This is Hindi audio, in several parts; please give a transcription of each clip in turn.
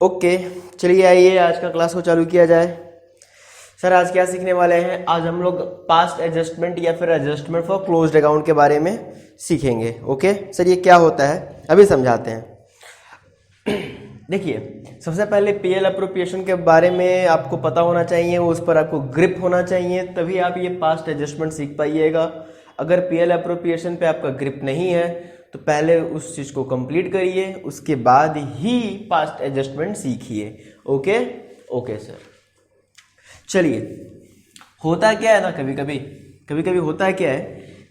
ओके, चलिए आइए आज का क्लास को चालू किया जाए। सर आज क्या सीखने वाले हैं? आज हम लोग पास्ट एडजस्टमेंट या फिर एडजस्टमेंट फॉर क्लोज्ड अकाउंट के बारे में सीखेंगे। ओके सर, ये क्या होता है अभी समझाते हैं। देखिए, सबसे पहले पीएल अप्रोप्रिएशन के बारे में आपको पता होना चाहिए, उस पर आपको ग्रिप होना चाहिए, तभी आप ये पास्ट एडजस्टमेंट सीख पाइएगा। अगर पीएल अप्रोप्रिएशन पे आपका ग्रिप नहीं है तो पहले उस चीज़ को कंप्लीट करिए, उसके बाद ही पास्ट एडजस्टमेंट सीखिए। ओके ओके सर, चलिए। होता क्या है ना, कभी कभी होता है क्या है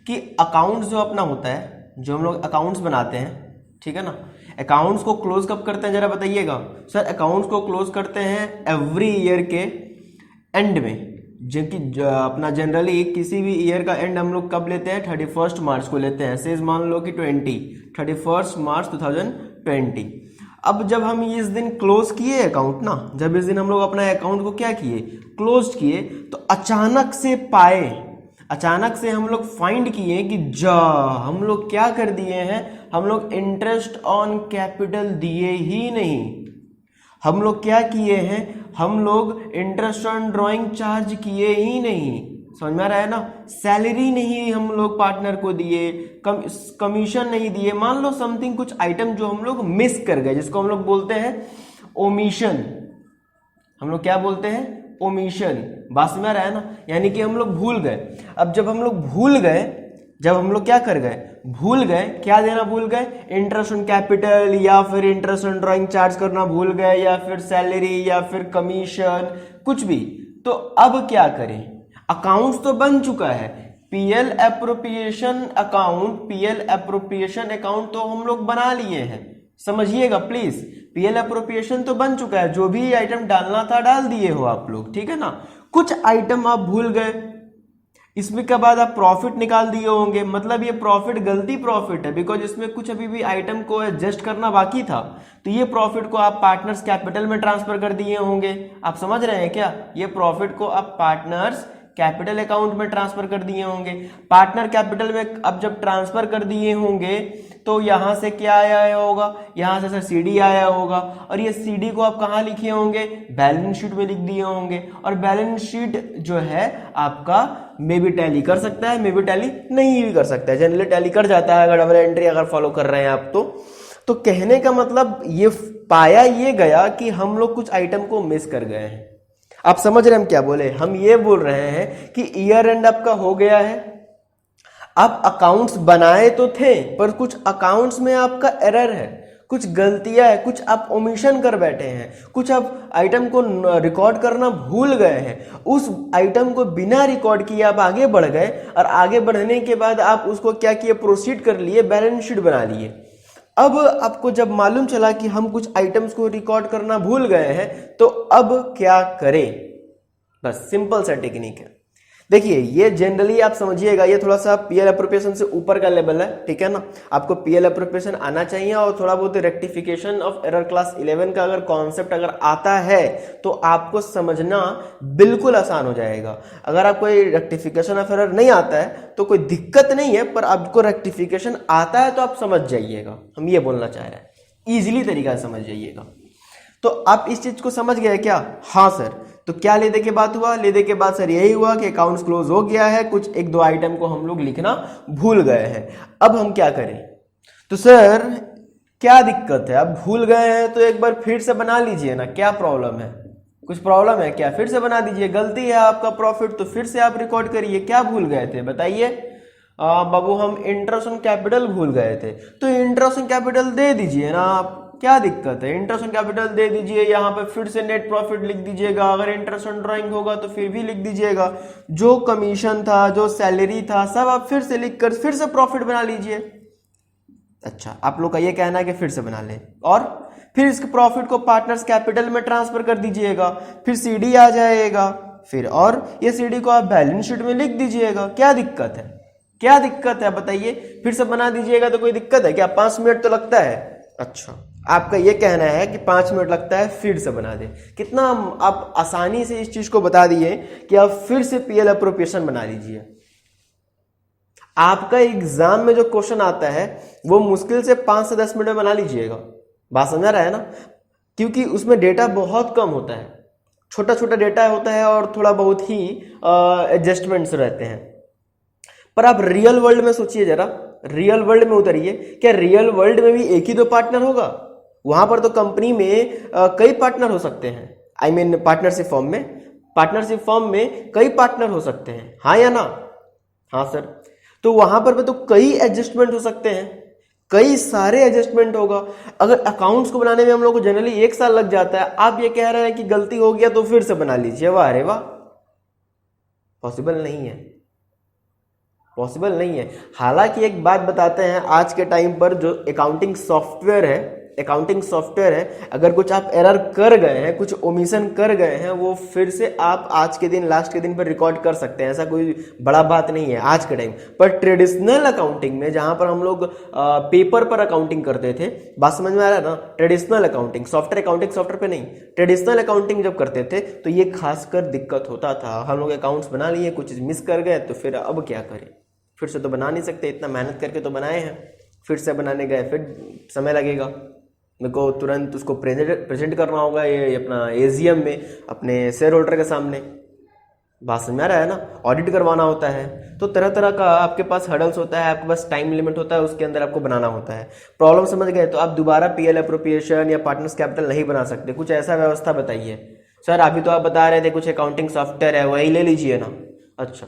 कि अकाउंट्स जो अपना होता है, जो हम लोग अकाउंट्स बनाते हैं, ठीक है ना, अकाउंट्स को क्लोज कब करते हैं जरा बताइएगा। सर अकाउंट्स को क्लोज करते हैं एवरी ईयर के एंड में, जो कि अपना जनरली किसी भी ईयर का एंड हम लोग कब लेते हैं, 31 मार्च को लेते हैं। सेज मान लो कि 31 मार्च 2020। अब जब हम इस दिन क्लोज किए अकाउंट ना, जब इस दिन हम लोग अपना अकाउंट को क्या किए, क्लोज किए, तो अचानक से हम लोग फाइंड किए कि हम लोग क्या कर दिए हैं, हम लोग इंटरेस्ट ऑन कैपिटल दिए ही नहीं। हम लोग क्या किए हैं, हम लोग इंटरेस्ट ऑन ड्राइंग चार्ज किए ही नहीं। समझ में आ रहा है ना? सैलरी नहीं हम लोग पार्टनर को दिए, कमीशन नहीं दिए। मान लो समथिंग, कुछ आइटम जो हम लोग मिस कर गए, जिसको हम लोग बोलते हैं ओमिशन। हम लोग क्या बोलते हैं? ओमिशन। बात समझ में आ रहा है ना? यानी कि हम लोग भूल गए। अब जब हम लोग भूल गए, जब हम लोग क्या कर गए, भूल गए, क्या देना भूल गए, इंटरेस्ट ऑन कैपिटल या फिर इंटरेस्ट ऑन ड्राइंग चार्ज करना भूल गए, या फिर सैलरी या फिर कमीशन, कुछ भी। तो अब क्या करें, अकाउंट्स तो बन चुका है, पीएल एप्रोप्रिएशन अकाउंट तो हम लोग बना लिए हैं। समझिएगा प्लीज, पीएल एप्रोप्रिएशन तो बन चुका है, जो भी आइटम डालना था डाल दिए हो आप लोग, ठीक है ना। कुछ आइटम आप भूल गए, इसमें के बाद आप प्रॉफिट निकाल दिए होंगे, मतलब ये प्रॉफिट गलती प्रॉफिट है, बिकॉज इसमें कुछ अभी भी आइटम को एडजस्ट करना बाकी था। तो ये प्रॉफिट को आप पार्टनर्स कैपिटल में ट्रांसफर कर दिए होंगे। आप समझ रहे हैं क्या? ये प्रॉफिट को आप पार्टनर्स कैपिटल अकाउंट में ट्रांसफर कर दिए होंगे। पार्टनर कैपिटल में अब जब ट्रांसफर कर दिए होंगे तो यहां से क्या आया होगा, यहां से सर सीडी आया होगा, और ये सीडी को आप कहां लिखे होंगे, बैलेंस शीट में लिख दिए होंगे। और बैलेंस शीट जो है आपका मे भी टैली कर सकता है, मे भी टैली नहीं भी कर सकता है, जनरली टैली कर जाता है अगर डबल एंट्री अगर फॉलो कर रहे हैं आप तो कहने का मतलब ये पाया ये गया कि हम लोग कुछ आइटम को मिस कर गए हैं। आप समझ रहे हैं हम क्या बोले? हम ये बोल रहे हैं कि ईयर एंड आपका हो गया है, आप अकाउंट्स बनाए तो थे, पर कुछ अकाउंट्स में आपका एरर है, कुछ गलतियां है, कुछ आप ओमिशन कर बैठे हैं, कुछ आप आइटम को रिकॉर्ड करना भूल गए हैं। उस आइटम को बिना रिकॉर्ड किए आप आगे बढ़ गए, और आगे बढ़ने के बाद आप उसको क्या किए, प्रोसीड कर लिए, बैलेंस शीट बना लिए। अब आपको जब मालूम चला कि हम कुछ आइटम्स को रिकॉर्ड करना भूल गए हैं, तो अब क्या करें? बस सिंपल सा टेक्निक है। देखिए, ये जनरली आप समझिएगा, ये थोड़ा सा पीएल एप्रोप्रिएशन से ऊपर का लेवल है, ठीक है ना। आपको पीएल एप्रोप्रिएशन आना चाहिए, और थोड़ा बहुत रेक्टिफिकेशन ऑफ एरर क्लास 11 का अगर कॉन्सेप्ट अगर आता है तो आपको समझना बिल्कुल आसान हो जाएगा। अगर आपको रेक्टिफिकेशन ऑफ एरर नहीं आता है तो कोई दिक्कत नहीं है, पर आपको रेक्टिफिकेशन आता है तो आप समझ जाइएगा, हम ये बोलना चाह रहे हैं, ईजिली तरीका से समझ जाइएगा। तो आप इस चीज को समझ गए क्या? हाँ सर। तो क्या लेदे के बाद हुआ? लेदे के बाद सर यही हुआ कि अकाउंट्स क्लोज हो गया है, कुछ एक दो आइटम को हम लोग लिखना भूल गए हैं। अब हम क्या करें? तो सर क्या दिक्कत है, अब भूल गए हैं तो एक बार फिर से बना लीजिए ना, क्या प्रॉब्लम है? कुछ प्रॉब्लम है क्या? फिर से बना दीजिए, गलती है आपका प्रॉफिट तो फिर से आप रिकॉर्ड करिए। क्या भूल गए थे बताइए? बाबू हम इंटरेस्ट ऑन कैपिटल भूल गए थे, तो इंटरेस्ट ऑन कैपिटल दे दीजिए ना आप, क्या दिक्कत है? इंटरेस्ट ऑन कैपिटल दे दीजिए, यहाँ पे फिर से नेट प्रॉफिट लिख दीजिएगा, अगर इंटरेस्ट ऑन ड्राइंग होगा तो फिर भी लिख दीजिएगा, जो कमीशन था, जो सैलरी था, सब आप फिर से लिखकर फिर से प्रॉफिट बना लीजिए। अच्छा, आप लोग का ये कहना है कि फिर से बना ले, और फिर इसके प्रॉफिट को पार्टनर्स कैपिटल में ट्रांसफर कर दीजिएगा, फिर सीडी आ जाएगा, फिर और ये सीडी को आप बैलेंस शीट में लिख दीजिएगा। क्या दिक्कत है? क्या दिक्कत है बताइए? फिर से बना दीजिएगा तो कोई दिक्कत है क्या? 5 मिनट तो लगता है। अच्छा, आपका ये कहना है कि 5 मिनट लगता है, फिर से बना दे। कितना आप आसानी से इस चीज को बता दिए कि आप फिर से पीएल एप्रोप्रिएशन बना लीजिए। आपका एग्जाम में जो क्वेश्चन आता है वो मुश्किल से 5 से 10 मिनट में बना लीजिएगा। बात समझ रहा है ना? क्योंकि उसमें डेटा बहुत कम होता है, छोटा छोटा डेटा होता है और थोड़ा बहुत ही एडजस्टमेंट्स रहते हैं। पर आप रियल वर्ल्ड में सोचिए जरा, रियल वर्ल्ड में उतरिए, क्या रियल वर्ल्ड में भी एक ही दो पार्टनर होगा? वहां पर तो कंपनी में कई पार्टनर हो सकते हैं। आई मीन पार्टनरशिप फॉर्म में कई पार्टनर हो सकते हैं, हाँ या ना? हाँ सर। तो वहां पर भी तो कई एडजस्टमेंट हो सकते हैं, कई सारे एडजस्टमेंट होगा। अगर अकाउंट्स को बनाने में हम लोग को जनरली 1 साल लग जाता है, आप ये कह रहे हैं कि गलती हो गया तो फिर से बना लीजिए, वाह अरे वाह, पॉसिबल नहीं है, पॉसिबल नहीं है। हालांकि एक बात बताते हैं, आज के टाइम पर जो अकाउंटिंग सॉफ्टवेयर है, अगर कुछ आप एरर कर गए हैं, कुछ ओमिशन कर गए हैं, वो फिर से आप आज के दिन, लास्ट के दिन पर रिकॉर्ड कर सकते हैं, ऐसा कोई बड़ा बात नहीं है आज के टाइम पर। ट्रेडिशनल अकाउंटिंग में जहां पर हम लोग पेपर पर अकाउंटिंग करते थे, बात समझ में आ रहा है ना? ट्रेडिशनल अकाउंटिंग, सॉफ्टवेयर पे नहीं, ट्रेडिशनल अकाउंटिंग जब करते थे तो ये खासकर दिक्कत होता था। हम लोग अकाउंट्स बना लिए, कुछ मिस कर गए तो फिर अब क्या करें, फिर से तो बना नहीं सकते, इतना मेहनत करके तो बनाए हैं, फिर से बनाने गए फिर समय लगेगा, मेरे को तुरंत उसको प्रेजेंट करना होगा ये अपना एजीएम में, अपने शेयर होल्डर के सामने। बात समझ में आ रहा है ना? ऑडिट करवाना होता है, तो तरह तरह का आपके पास हर्डल्स होता है, आपके पास टाइम लिमिट होता है, उसके अंदर आपको बनाना होता है। प्रॉब्लम समझ गए? तो आप दोबारा पीएल एप्रोप्रिएशन या पार्टनर्स कैपिटल नहीं बना सकते, कुछ ऐसा व्यवस्था बताइए। सर अभी तो आप बता रहे थे कुछ अकाउंटिंग सॉफ्टवेयर है, वही ले लीजिए ना। अच्छा,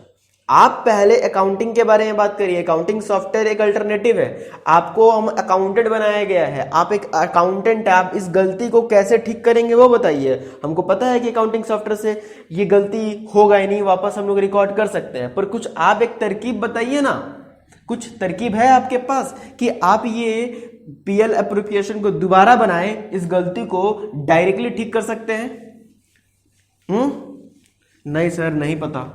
आप पहले अकाउंटिंग के बारे में बात करिए। अकाउंटिंग सॉफ्टवेयर एक अल्टरनेटिव है, आपको हम अकाउंटेंट बनाया गया है, आप एक अकाउंटेंट, आप इस गलती को कैसे ठीक करेंगे वो बताइए। हमको पता है कि अकाउंटिंग सॉफ्टवेयर से ये गलती होगा ही नहीं, वापस हम लोग रिकॉर्ड कर सकते हैं, पर कुछ आप एक तरकीब बताइए ना, कुछ तरकीब है आपके पास कि आप ये पीएल एप्रोप्रिएशन को दोबारा बनाए, इस गलती को डायरेक्टली ठीक कर सकते हैं? नहीं सर नहीं पता,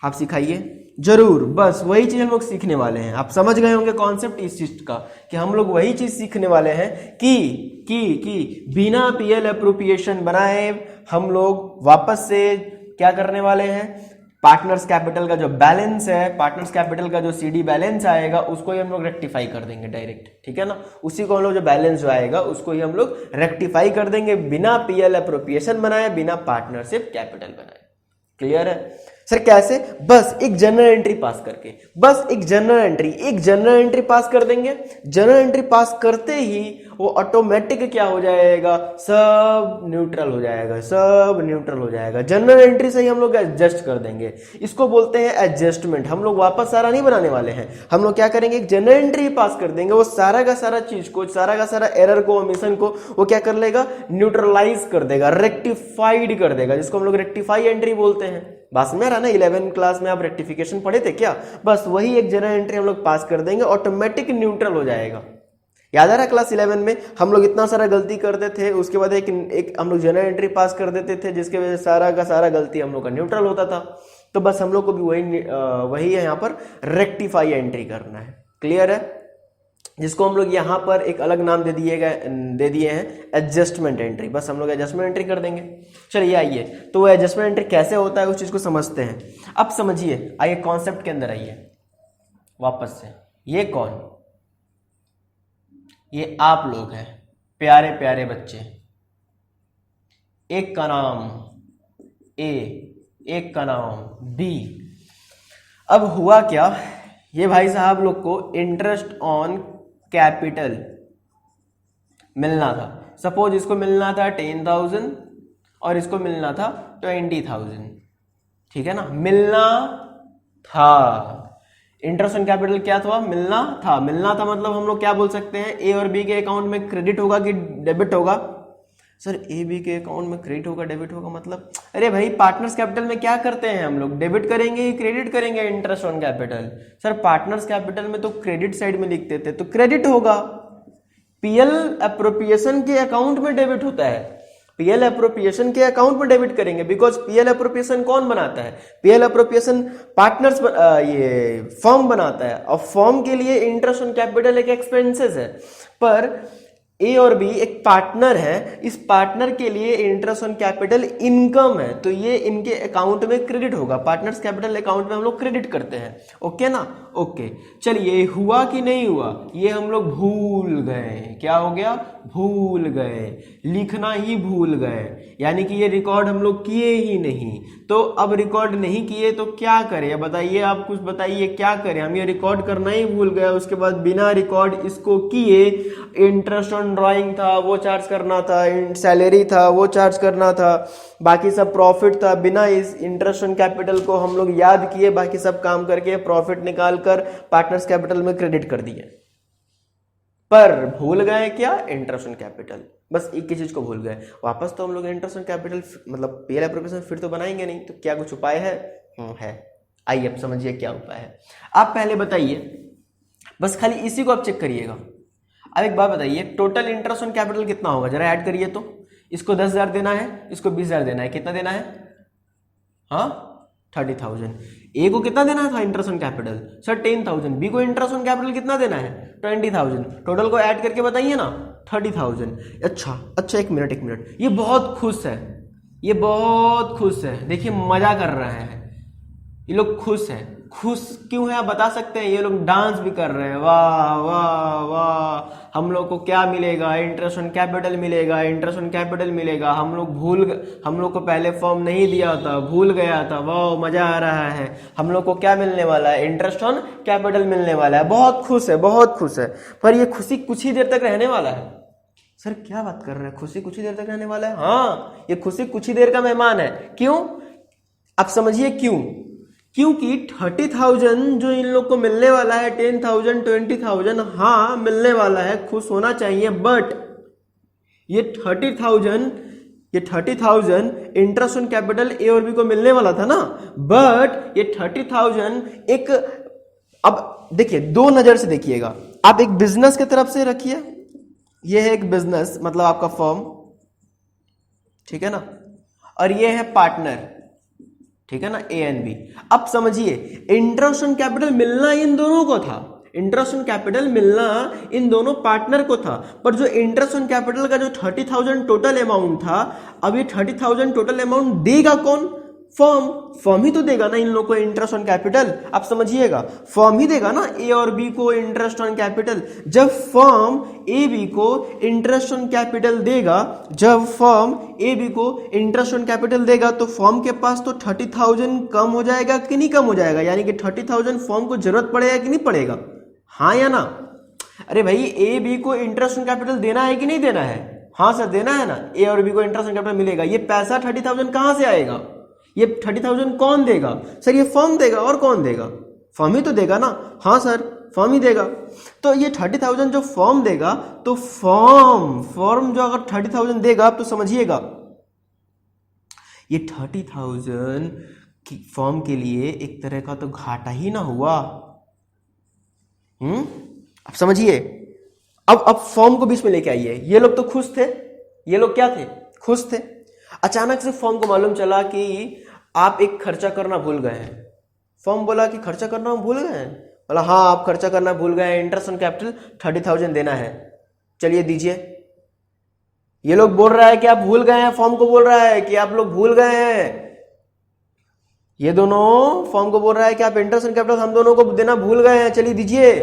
आप सिखाइए। जरूर, बस वही चीज हम लोग सीखने वाले हैं। आप समझ गए होंगे कॉन्सेप्ट इस चीज का कि हम लोग वही चीज सीखने वाले हैं कि बिना पीएल एप्रोप्रिएशन बनाए हम लोग वापस से क्या करने वाले हैं, पार्टनर्स कैपिटल का जो बैलेंस है, पार्टनर्स कैपिटल का जो सीडी बैलेंस आएगा उसको ही हम लोग रेक्टिफाई कर देंगे डायरेक्ट, ठीक है ना? उसी को हम लोग जो बैलेंस जो आएगा उसको ही हम लोग रेक्टिफाई कर देंगे, बिना पीएल एप्रोप्रिएशन बनाए, बिना पार्टनरशिप कैपिटल बनाए। क्लियर है सर? कैसे? बस एक जनरल एंट्री पास करके, बस एक जनरल एंट्री पास कर देंगे। जनरल एंट्री पास करते ही वो ऑटोमेटिक क्या हो जाएगा, सब न्यूट्रल हो जाएगा, जनरल एंट्री से ही हम लोग एडजस्ट कर देंगे। इसको बोलते हैं एडजस्टमेंट। हम लोग वापस सारा नहीं बनाने वाले हैं, हम लोग क्या करेंगे, एक जनरल एंट्री पास कर देंगे, वो सारा का सारा चीज को, सारा का सारा एरर को, ओमिशन को वो क्या कर लेगा, न्यूट्रलाइज कर देगा, रेक्टिफाइड कर देगा, जिसको हम लोग रेक्टिफाई एंट्री बोलते हैं। बात में आ रहा ना? 11 क्लास में आप रेक्टिफिकेशन पढ़े थे क्या? बस वही एक जनरल एंट्री हम लोग पास कर देंगे, ऑटोमेटिक न्यूट्रल हो जाएगा। याद आ रहा है क्लास 11 में हम लोग इतना सारा गलती करते थे, उसके बाद एक हम लोग जनरल एंट्री पास कर देते थे, जिसके वजह से सारा का सारा गलती हम लोग का न्यूट्रल होता था। तो बस हम लोग को भी वही है, यहाँ पर रेक्टिफाई एंट्री करना है। क्लियर है? जिसको हम लोग यहाँ पर एक अलग नाम दे दिए हैं एडजस्टमेंट एंट्री। बस हम लोग एडजस्टमेंट एंट्री कर देंगे। चलिए आइए, तो वो एडजस्टमेंट एंट्री कैसे होता है उस चीज को समझते हैं। अब समझिए, आइए कॉन्सेप्ट के अंदर आइए वापस से। ये कौन? ये आप लोग हैं, प्यारे प्यारे बच्चे। एक का नाम ए, एक का नाम बी। अब हुआ क्या, ये भाई साहब लोग को इंटरेस्ट ऑन कैपिटल मिलना था। सपोज इसको मिलना था 10,000 और इसको मिलना था 20,000, ठीक है ना? मिलना था। इंटरेस्ट ऑन कैपिटल क्या था? मिलना था मतलब हम लोग क्या बोल सकते हैं, ए और बी के अकाउंट में क्रेडिट होगा कि डेबिट होगा? सर ए बी के अकाउंट में क्रेडिट होगा, डेबिट होगा मतलब? अरे भाई पार्टनर्स कैपिटल में क्या करते हैं हम लोग, डेबिट करेंगे क्रेडिट करेंगे interest on capital? Sir partners capital में तो क्रेडिट साइड में लिखते थे, तो क्रेडिट होगा। पीएल एप्रोप्रिएशन के अकाउंट में डेबिट होता है, पीएल एप्रोप्रिएशन के अकाउंट में डेबिट करेंगे, बिकॉज पीएल एप्रोप्रिएशन कौन बनाता है? पीएल एप्रोप्रिएशन पार्टनर्स ये फर्म बनाता है, और फर्म के लिए इंटरेस्ट ऑन कैपिटल एक एक्सपेंसेस है। पर ए और बी एक पार्टनर है, इस पार्टनर के लिए इंटरेस्ट ऑन कैपिटल इनकम है, तो ये इनके अकाउंट में क्रेडिट होगा, पार्टनर्स कैपिटल अकाउंट में हम लोग क्रेडिट करते हैं। ओके ना, ओके। चलिए हुआ कि नहीं हुआ, ये हम लोग भूल गए, क्या हो गया, भूल गए, लिखना ही भूल गए, यानी कि ये रिकॉर्ड हम लोग किए ही नहीं। तो अब रिकॉर्ड नहीं किए तो क्या करें, बताइए, आप कुछ बताइए क्या करें। हम ये रिकॉर्ड करना ही भूल गए, उसके बाद बिना रिकॉर्ड इसको किए इंटरेस्ट ऑन ड्राइंग था वो चार्ज करना था, सैलरी था वो चार्ज करना था, बाकी सब प्रॉफिट था, बिना इस इंटरेस्ट ऑन कैपिटल को हम लोग याद किए बाकी सब काम करके प्रॉफिट निकाल कर पार्टनर्स कैपिटल में क्रेडिट कर दिए। पर भूल गए क्या, इंटरेस्ट ऑन कैपिटल, बस एक ही चीज को भूल गए। वापस तो हम लोग इंटरेस्ट ऑन कैपिटल मतलब पीएल एप्रोप्रिएशन फिर तो बनाएंगे नहीं, तो क्या कुछ उपाय है? है। आइए अब समझिए क्या उपाय है। आप पहले बताइए, बस खाली इसी को आप चेक करिएगा। अब एक बात बताइए, टोटल इंटरेस्ट ऑन कैपिटल कितना होगा, जरा ऐड करिए तो। इसको 10,000 देना है, इसको 20,000 देना है, कितना देना है? हाँ 30,000। ए को कितना देना था interest on capital sir 10,000, B को इंटरेस्ट ऑन कैपिटल कितना देना है 20,000, टोटल को ऐड करके बताइए ना 30,000। अच्छा एक मिनट, ये बहुत खुश है, ये बहुत खुश है, देखिए मजा कर रहे हैं ये लोग, खुश है। खुश क्यों है आप बता सकते हैं? ये लोग डांस भी कर रहे हैं, वाह वाह वाह, हम लोग को क्या मिलेगा, इंटरेस्ट ऑन कैपिटल मिलेगा, इंटरेस्ट ऑन कैपिटल मिलेगा, हम लोग को पहले फॉर्म नहीं दिया था, भूल गया था, वाह मजा आ रहा है, हम लोग को क्या मिलने वाला है, इंटरेस्ट ऑन कैपिटल मिलने वाला है, बहुत खुश है, बहुत खुश है। पर ये खुशी कुछ ही देर तक रहने वाला है। सर क्या बात कर रहे हैं, खुशी कुछ ही देर तक रहने वाला है? हाँ, ये खुशी कुछ ही देर का मेहमान है। क्यों, आप समझिए क्यों। क्योंकि 30,000 जो इन लोग को मिलने वाला है, 10,000 20,000 हाँ मिलने वाला है, खुश होना चाहिए। बट ये 30,000 इंटरेस्ट ऑन कैपिटल ए और बी को मिलने वाला था ना, बट ये 30,000 एक, अब देखिए दो नजर से देखिएगा, आप एक बिजनेस की तरफ से रखिए, ये है एक बिजनेस मतलब आपका फर्म, ठीक है ना, और ये है पार्टनर, ठीक है ना, ए एंड बी। अब समझिए इंटरेस्ट ऑन कैपिटल मिलना इन दोनों को था, इंटरेस्ट ऑन कैपिटल मिलना इन दोनों पार्टनर को था, पर जो इंटरेस्ट ऑन कैपिटल का जो 30,000 टोटल अमाउंट था, अब ये 30,000 टोटल अमाउंट देगा कौन? फर्म ही तो देगा ना इन लोगों को इंटरेस्ट ऑन कैपिटल। आप समझिएगा, फर्म ही देगा ना ए और बी को इंटरेस्ट ऑन कैपिटल। जब फर्म ए बी को इंटरेस्ट ऑन कैपिटल देगा, जब फर्म ए बी को इंटरेस्ट ऑन कैपिटल देगा, तो फर्म के पास तो 30,000 कम हो जाएगा कि नहीं कम हो जाएगा, यानी कि 30,000 फर्म को जरूरत पड़ेगा कि नहीं पड़ेगा, हाँ या ना? अरे भाई ए बी को इंटरेस्ट ऑन कैपिटल देना है कि नहीं देना है? हाँ सर देना है ना, ए और बी को इंटरेस्ट ऑन कैपिटल मिलेगा। ये पैसा 30,000 कहां से आएगा? ये 30,000 कौन देगा? सर ये फर्म देगा, और कौन देगा? फर्म ही तो देगा ना। हाँ सर फर्म ही देगा। तो ये 30,000 जो फर्म देगा, तो फर्म जो अगर 30,000 देगा, तो समझिएगा ये 30,000 फर्म के लिए एक तरह का तो घाटा ही ना हुआ। अब समझिए, अब फर्म को बीच में लेके आइए। ये लोग तो खुश थे, ये लोग क्या थे? खुश थे। अचानक से फर्म को मालूम चला कि आप एक खर्चा करना भूल गए हैं। फर्म बोला कि खर्चा करना हम भूल गए हैं? बोला हाँ आप खर्चा करना भूल गए हैं, इंटरेस्ट ऑन कैपिटल 30,000 देना है, चलिए दीजिए। ये लोग बोल रहा है कि आप भूल गए हैं, फर्म को बोल रहा है कि आप लोग भूल गए हैं। ये दोनों फर्म को बोल रहा है कि आप इंटरेस्ट ऑन कैपिटल हम दोनों को देना भूल गए हैं, चलिए दीजिए।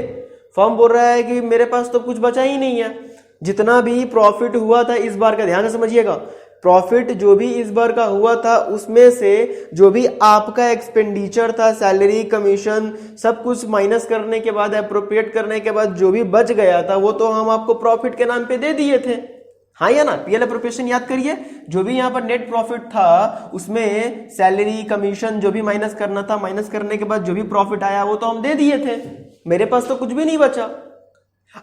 फर्म बोल रहा है कि मेरे पास तो कुछ बचा ही नहीं है, जितना भी प्रॉफिट हुआ था इस बार का, ध्यान से समझिएगा, प्रॉफिट जो भी इस बार का हुआ था उसमें से जो भी आपका एक्सपेंडिचर था, सैलरी कमीशन सब कुछ माइनस करने के बाद, एप्रोप्रिएट करने के बाद जो भी बच गया था वो तो हम आपको प्रॉफिट के नाम पे दे दिए थे, हाँ या ना? पीएल एप्रोप्रिएशन याद करिए, जो भी यहाँ पर नेट प्रॉफिट था उसमें सैलरी कमीशन जो भी माइनस करना था, माइनस करने के बाद जो भी प्रॉफिट आया वो तो हम दे दिए थे, मेरे पास तो कुछ भी नहीं बचा।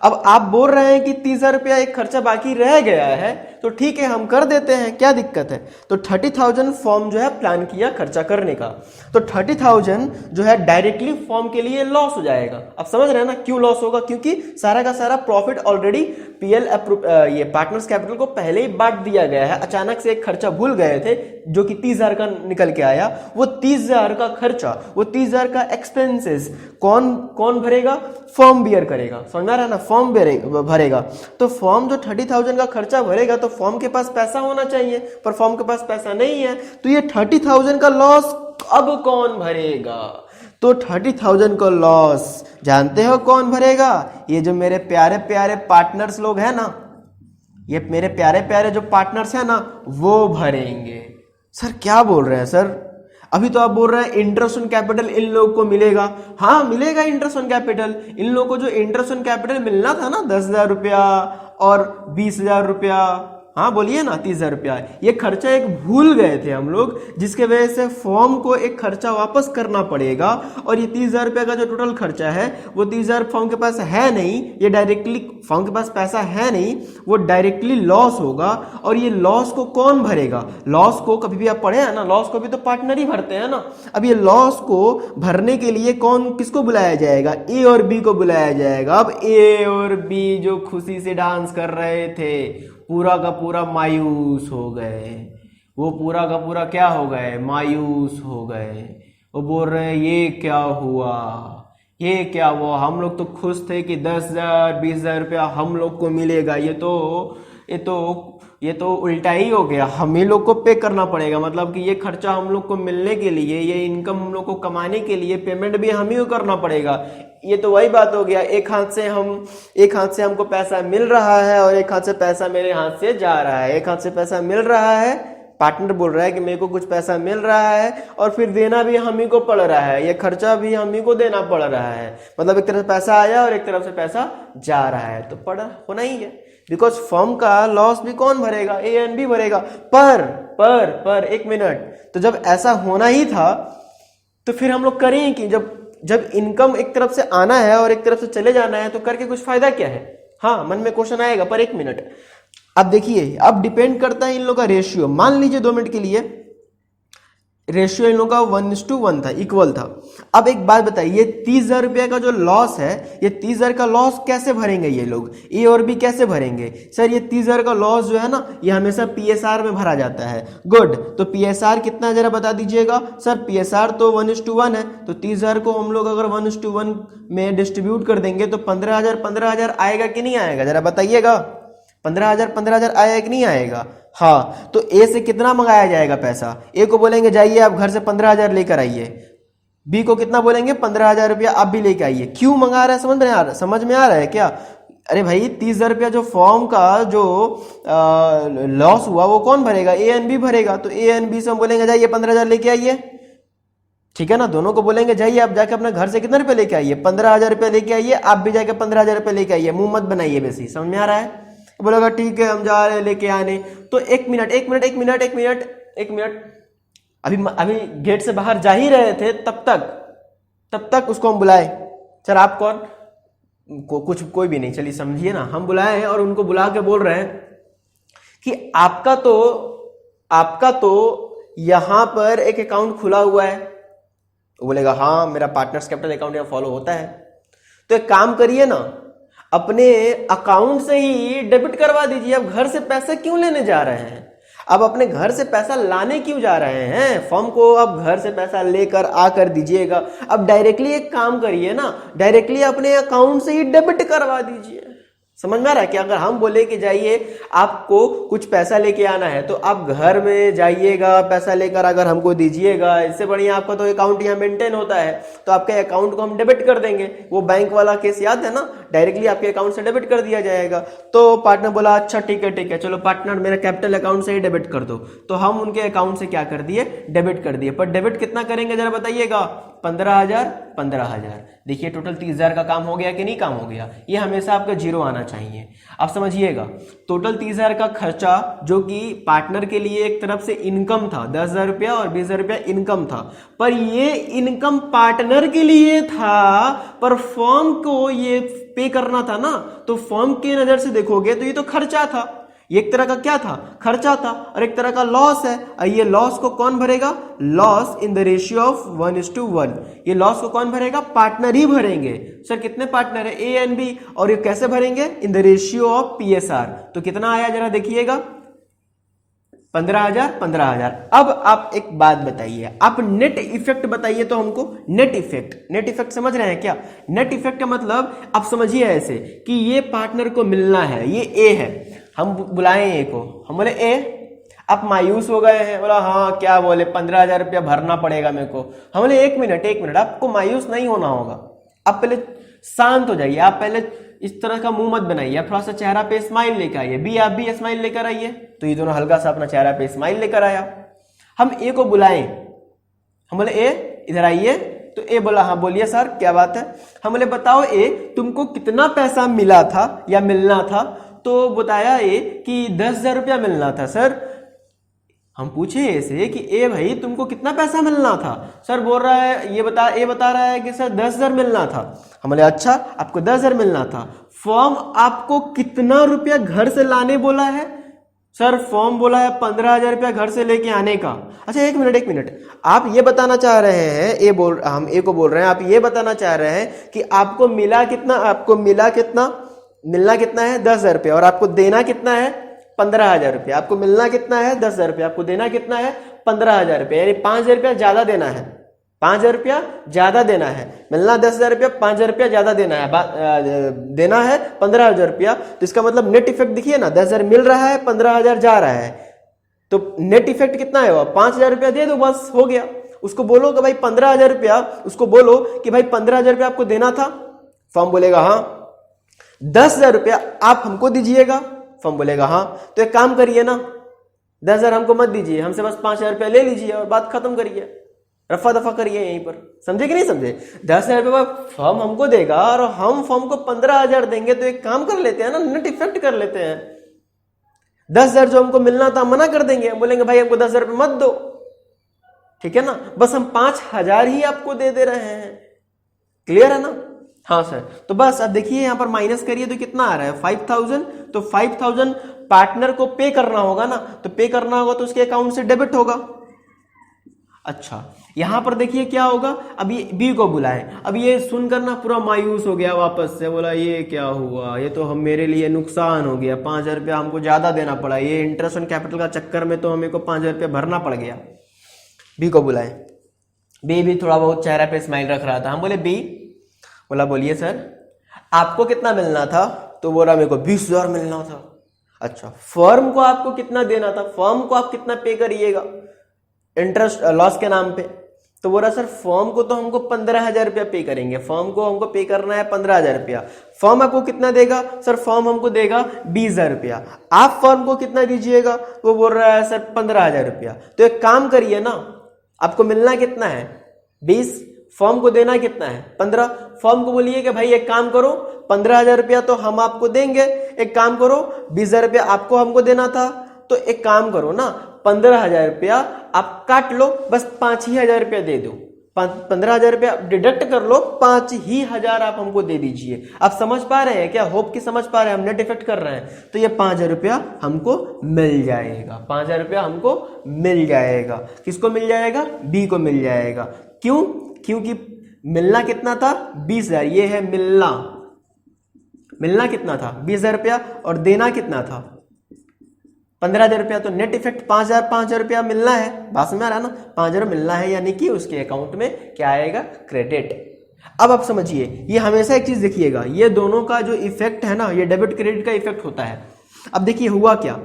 अब आप बोल रहे हैं कि 30,000 रुपया एक खर्चा बाकी रह गया है, तो ठीक है हम कर देते हैं, क्या दिक्कत है? तो 30,000 फॉर्म जो है प्लान किया खर्चा करने का, तो 30,000 जो है डायरेक्टली फॉर्म के लिए लॉस हो जाएगा। अब समझ रहे हैं ना क्यों लॉस होगा? क्योंकि सारा का सारा प्रॉफिट ऑलरेडी पीएल ये पार्टनर्स कैपिटल को पहले ही बांट दिया गया है। अचानक से एक खर्चा भूल गए थे जो कि 30,000 का निकल के आया, वो 30,000 का खर्चा, वो 30,000 का एक्सपेंसेस कौन भरेगा? फर्म बियर करेगा। समझ रहा है ना? फॉर्म भरेगा, तो फॉर्म जो 30,000 का खर्चा भरेगा तो फॉर्म के पास पैसा होना चाहिए, पर फॉर्म के पास पैसा नहीं है, तो ये 30,000 का लॉस अब कौन भरेगा? तो 30,000 का लॉस जानते हो कौन भरेगा? ये जो मेरे प्यारे प्यारे पार्टनर्स लोग हैं ना, ये मेरे प्यारे प्यारे जो पार्टनर्स हैं ना, वो भरेंगे। सर क्या बोल रहे हैं सर? अभी तो आप बोल रहे हैं इंटरेस्ट ऑन कैपिटल इन लोगों को मिलेगा। हाँ मिलेगा इंटरेस्ट ऑन कैपिटल। इन लोगों को जो इंटरेस्ट ऑन कैपिटल मिलना था ना 10,000 रुपया और 20,000 रुपया, हाँ बोलिए ना 30,000 रुपया, ये खर्चा एक भूल गए थे हम लोग, जिसके वजह से फॉर्म को एक खर्चा वापस करना पड़ेगा। और ये 30,000 रुपया का जो टोटल खर्चा है वो 30,000 फॉर्म के पास है नहीं, ये डायरेक्टली फॉर्म के पास पैसा है नहीं, वो डायरेक्टली लॉस होगा। और ये लॉस को कौन भरेगा? लॉस को कभी भी आप पढ़े हैं ना, लॉस को भी तो पार्टनर ही भरते हैं ना। अब ये लॉस को भरने के लिए किसको बुलाया जाएगा? ए और बी को बुलाया जाएगा। अब ए और बी जो खुशी से डांस कर रहे थे पूरा का पूरा मायूस हो गए, वो पूरा का पूरा क्या हो गए? मायूस हो गए। वो बोल रहे हैं ये क्या हुआ, ये क्या हुआ? हम लोग तो खुश थे कि 10,000 20,000 रुपया हम लोग को मिलेगा, ये तो उल्टा ही हो गया, हम ही लोग को पे करना पड़ेगा। मतलब कि ये खर्चा हम लोग को मिलने के लिए, ये इनकम हम लोग को कमाने के लिए पेमेंट भी हम ही को करना पड़ेगा। ये तो वही बात हो गया, एक हाथ से हमको पैसा मिल रहा है और एक हाथ से पैसा मेरे हाथ से जा रहा है। एक हाथ से पैसा मिल रहा है, पार्टनर बोल रहा है कि मेरे को कुछ पैसा मिल रहा है, और फिर देना भी हम ही को पड़ रहा है, ये खर्चा भी हम ही को देना पड़ रहा है। मतलब एक तरफ से पैसा आया और एक तरफ से पैसा जा रहा है, तो पड़ा होना ही है। बिकॉज फर्म का लॉस भी कौन भरेगा? ए एंड बी भरेगा। पर एक मिनट, तो जब ऐसा होना ही था तो फिर हम लोग करें कि जब इनकम एक तरफ से आना है और एक तरफ से चले जाना है तो करके कुछ फायदा क्या है? हाँ मन में क्वेश्चन आएगा, पर एक मिनट, अब देखिए, अब डिपेंड करता है इन लोगों का रेशियो। मान लीजिए 2 मिनट के लिए रेशियो इन लोगों का 1:1 था, इक्वल था। अब एक बात बताइए, ये 30,000 रुपया का जो लॉस है, ये 30,000 का लॉस कैसे भरेंगे ये लोग? ए और बी कैसे भरेंगे? सर ये 30,000 का लॉस जो है ना, ये हमेशा पीएसआर में भरा जाता है। गुड, तो पीएसआर कितना जरा बता दीजिएगा। सर पीएसआर तो 1:1 है, तो 30,000 को हम लोग अगर 1:1 में डिस्ट्रीब्यूट कर देंगे तो 15,000 आएगा कि नहीं आएगा? जरा बताइएगा, 15,000 आएगा कि नहीं आएगा? हाँ, तो ए से कितना मंगाया जाएगा पैसा? ए को बोलेंगे जाइए आप घर से 15,000 लेकर आइए। बी को कितना बोलेंगे? 15,000 रुपया आप भी लेकर आइए। क्यों मंगा रहा है? समझ में आ रहा है क्या? अरे भाई 30,000 रुपया जो फॉर्म का जो लॉस हुआ वो कौन भरेगा? ए एंड बी भरेगा। तो ए एंड बी से हम बोलेंगे जाइए 15,000 लेके आइए, ठीक है ना। दोनों को बोलेंगे जाइए आप जाके अपने घर से कितने रुपए लेके आइए? 15,000 रुपया लेके आइए, आप भी जाके 15,000 रुपया लेके आइए। मुंह मत बनाइए बेसी, समझ में आ रहा है? बोलेगा ठीक है हम जा रहे हैं लेके आने। तो एक मिनट, अभी गेट से बाहर जा ही रहे थे, तब तक उसको हम बुलाए। सर आप कौन? कोई भी नहीं, चलिए समझिए ना, हम बुलाए हैं और उनको बुला के बोल रहे हैं कि आपका तो यहां पर एक अकाउंट खुला हुआ है। वो बोलेगा हाँ मेरा पार्टनर्स कैपिटल अकाउंट यहाँ फॉलो होता है। तो एक काम करिए ना, अपने अकाउंट से ही डेबिट करवा दीजिए। अब घर से पैसा क्यों लेने जा रहे हैं? अब अपने घर से पैसा लाने क्यों जा रहे हैं? फॉर्म को अब घर से पैसा लेकर आकर दीजिएगा। अब डायरेक्टली एक काम करिए ना, डायरेक्टली अपने अकाउंट से ही डेबिट करवा दीजिए। समझ में आ रहा है कि अगर हम बोले कि जाइए आपको कुछ पैसा लेके आना है तो आप घर में जाइएगा, पैसा लेकर अगर हमको दीजिएगा, इससे बढ़िया आपका तो अकाउंट यहाँ मेंटेन होता है, तो आपके अकाउंट को हम डेबिट कर देंगे। वो बैंक वाला केस याद है ना, डायरेक्टली आपके अकाउंट से डेबिट कर दिया जाएगा। तो पार्टनर बोला अच्छा ठीक है, चलो पार्टनर मेरा कैपिटल अकाउंट से ही डेबिट कर दो। तो हम उनके अकाउंट से क्या कर दिए? डेबिट कर दिए। पर डेबिट कितना करेंगे जरा बताइएगा? 15,000। देखिए टोटल 30,000 का काम हो गया कि नहीं काम हो गया? ये हमेशा आपका जीरो आना चाहिए। अब समझिएगा, टोटल 30,000 का खर्चा जो कि पार्टनर के लिए एक तरफ से इनकम था, 10,000 रुपया और 20,000 रुपया इनकम था, पर ये इनकम पार्टनर के लिए था, पर फर्म को ये पे करना था ना। तो फर्म की नजर से देखोगे तो ये तो खर्चा था, एक तरह का क्या था? खर्चा था, और एक तरह का लॉस है। और ये लॉस को कौन भरेगा? Loss in the ratio of 1:1। ये लॉस को कौन भरेगा? पार्टनर ही भरेंगे। सर कितने पार्टनर है? A and B. और ये कैसे भरेंगे? In the ratio of PSR. तो कितना आया जरा देखिएगा, 15,000 15,000। अब आप एक बात बताइए, आप नेट इफेक्ट बताइए तो हमको। नेट इफेक्ट समझ रहे हैं क्या? नेट इफेक्ट का मतलब आप समझिए ऐसे कि ये पार्टनर को मिलना है, ये ए है, हम बुलाएं ए को, हम बोले ए, आप मायूस हो गए हैं, बोला हाँ क्या बोले 15,000 रुपया भरना पड़ेगा मेरे को। हम बोले एक मिनट, आपको मायूस नहीं होना होगा, आप पहले शांत हो जाइए, आप पहले इस तरह का मुंह मत बनाइए, आप थोड़ा सा चेहरा पे स्माइल लेकर आइए। बी आप भी स्माइल लेकर आइए। तो ये दोनों हल्का सा अपना चेहरा पे स्माइल लेकर आया। हम ए को बुलाएं, हम बोले ए इधर आइए, तो ए बोला हाँ बोलिए सर क्या बात है। हम बोले बताओ ए तुमको कितना पैसा मिला था या मिलना था? तो बताया ए कि 10,000 रुपया मिलना था सर। हम पूछे ऐसे कि ए भाई तुमको कितना पैसा मिलना था? सर बोल रहा है ये बता रहा है कि सर 10,000 मिलना था। हम बोले अच्छा आपको 10,000 मिलना था। फॉर्म आपको कितना रुपया घर से लाने बोला है? सर फॉर्म बोला है 15,000 रुपया घर से लेके आने का। अच्छा एक मिनट, आप ये बताना चाह रहे हैं, हम ए को बोल रहे हैं, आप ये बताना चाह रहे हैं कि आपको मिला कितना है 10,000 रुपया, और आपको देना कितना है 15,000 रुपया। आपको मिलना कितना है 10,000 रुपया, आपको देना कितना है 15,000 रुपया, यानी 5,000 रुपया ज्यादा देना है, 5,000 रुपया ज्यादा देना है। मिलना 10,000 रुपया, 5,000 रुपया ज्यादा देना है 15,000 रुपया। तो इसका मतलब नेट इफेक्ट देखिए ना, 10,000 मिल रहा है, 15,000 जा रहा है, तो नेट इफेक्ट कितना है वो 5,000 रुपया दे दो, बस हो गया। उसको बोलो कि भाई 15,000 रुपया, उसको बोलो कि भाई 15,000 रुपया आपको देना था। फॉर्म बोलेगा हाँ। 10,000 रुपया आप हमको दीजिएगा। फॉर्म बोलेगा हाँ। तो एक काम करिए ना, 10,000 हमको मत दीजिए, हमसे बस 5,000 रुपया ले लीजिए और बात खत्म करिए, रफा दफा करिए यहीं पर। समझे कि नहीं समझे? 10,000 रुपया फॉर्म हमको देगा और हम फॉर्म को 15,000 देंगे, तो एक काम कर लेते हैं ना, नेट इफेक्ट कर लेते हैं। 10,000 जो हमको मिलना था मना कर देंगे, बोलेंगे भाई हमको 10,000 रुपया मत दो, ठीक है ना, बस हम 5,000 ही आपको दे रहे हैं। क्लियर है ना? हाँ सर। तो बस अब देखिए यहां पर माइनस करिए तो कितना आ रहा है 5,000। तो 5,000 पार्टनर को पे करना होगा ना, तो पे करना होगा तो उसके अकाउंट से डेबिट होगा। अच्छा यहां पर देखिए क्या होगा, अब ये बी को बुलाएं। अब ये सुनकर ना पूरा मायूस हो गया, वापस से बोला ये क्या हुआ, ये तो हम मेरे लिए नुकसान हो गया, 5,000 रुपया हमको ज्यादा देना पड़ा, ये इंटरेस्ट ऑन कैपिटल का चक्कर में तो हमें को 5,000 रुपया भरना पड़ गया। बी को बुलाएं। बी भी थोड़ा बहुत चेहरा पे स्माइल रख रहा था। हम बोले बी, बोला बोलिए सर आपको कितना मिलना था? तो बोला मेरे को 20,000 मिलना था। अच्छा फर्म को आपको कितना देना था? फर्म को आप कितना पे करिएगा इंटरेस्ट लॉस के नाम पे? तो बोला सर फर्म को तो हमको 15,000 रुपया पे करेंगे, फर्म को हमको पे करना है 15,000 रुपया। फर्म आपको कितना देगा? सर फर्म हमको देगा 20,000 रुपया। आप फर्म को कितना दीजिएगा? वो बोल रहा है सर 15,000 रुपया। तो एक काम करिए ना, आपको मिलना कितना है 20, फर्म को देना कितना है 15। फर्म को बोलिए कि भाई एक काम करो 15,000 रुपया तो हम आपको देंगे, एक काम करो 20,000 रुपया आपको हमको देना था, तो एक काम करो ना 15,000 रुपया आप काट लो, बस 5,000 रुपया दे दो। 15,000 रुपया डिडक्ट कर लो, 5,000 आप हमको दे दीजिए। आप समझ पा रहे हैं क्या? होप कि समझ पा रहे हैं, हम नेट इफेक्ट कर रहे हैं। तो ये 5,000 रुपया हमको मिल जाएगा, 5,000 रुपया हमको मिल जाएगा। किसको मिल जाएगा? बी को मिल जाएगा। क्यों? क्योंकि मिलना कितना था 20,000, ये है मिलना कितना था 20,000 रुपया, और देना कितना था 15,000 रुपया। तो नेट इफेक्ट 5,000 रुपया मिलना है, बात में आ रहा है ना, 5,000 मिलना है, यानी कि उसके अकाउंट में क्या आएगा? क्रेडिट। अब आप समझिए, ये हमेशा एक चीज देखिएगा, ये दोनों का जो इफेक्ट है ना, ये डेबिट क्रेडिट का इफेक्ट होता है। अब देखिए हुआ क्या,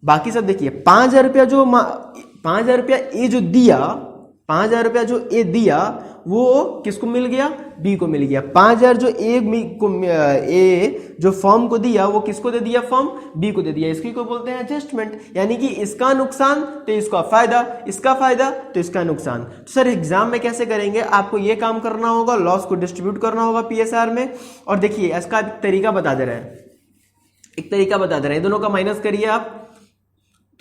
बाकी सब देखिए 5,000 रुपया जो 5,000 रुपया ए जो दिया, 5,000 रुपया जो ए दिया वो किसको मिल गया? बी को मिल गया। 5,000 जो ए जो फर्म को दिया वो किसको दे दिया? फर्म बी को दे दिया। इसकी को बोलते हैं एडजस्टमेंट, यानी कि इसका नुकसान तो इसका फायदा, इसका फायदा तो इसका नुकसान। तो सर एग्जाम में कैसे करेंगे? आपको ये काम करना होगा, लॉस को डिस्ट्रीब्यूट करना होगा पीएसआर में। और देखिए इसका तरीका बता दे रहे हैं, एक तरीका बता दे रहे हैं, दोनों का माइनस करिए आप।